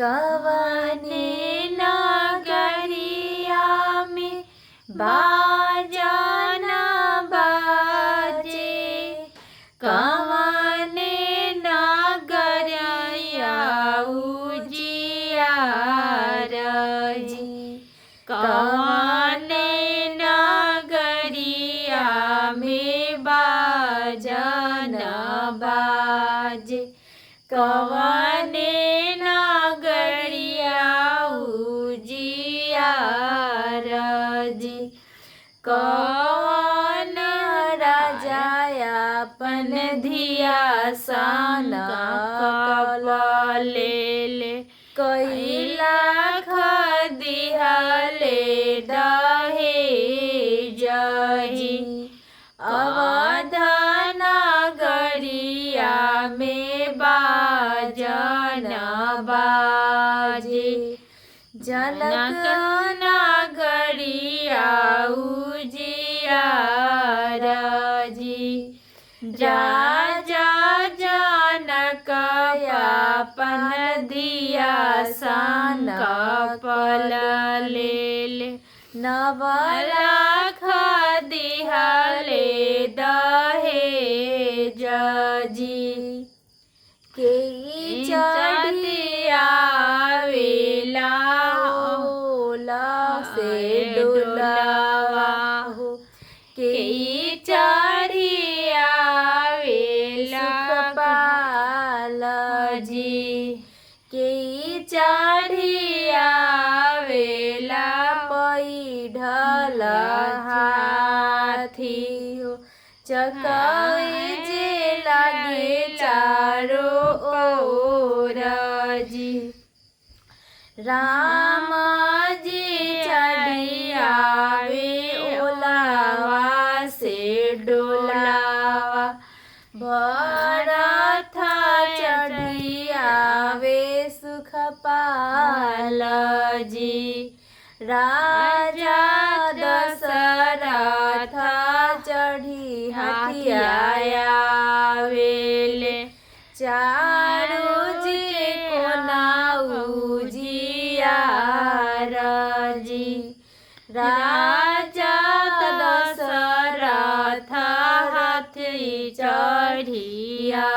कवने नगरिया में बाजन बाजे, कवने नगरिया उजियार जी, कवने नगरिया में बाजन बाजे, कवने नगरिया उजियार जी। कौन राजा अपन धिया सन ले कैला खदिहले दहेज जी, अवध नगरिया में बाजन बाजे, जनक नगरिया उजियार जी। राजा जनक अपन धिया सन कपल ले, नवलख दिहले दहेज जी। के चढ़िया वेला होला से डोलावा हो, के चढ़िया वेला पाल जी, के चढ़िया वेला पैढल हाथी हो, चकाए जे लागे चारो ओर जी। राम जी चढ़ियावे ओलावा से डोलावा, भरत चढ़ियावे सुखपाल जी। राजा दशरथ चढ़ी हथियाया वेले, चारू जी कोना उजियार जी। राजा दशरथ हाथी चढ़िया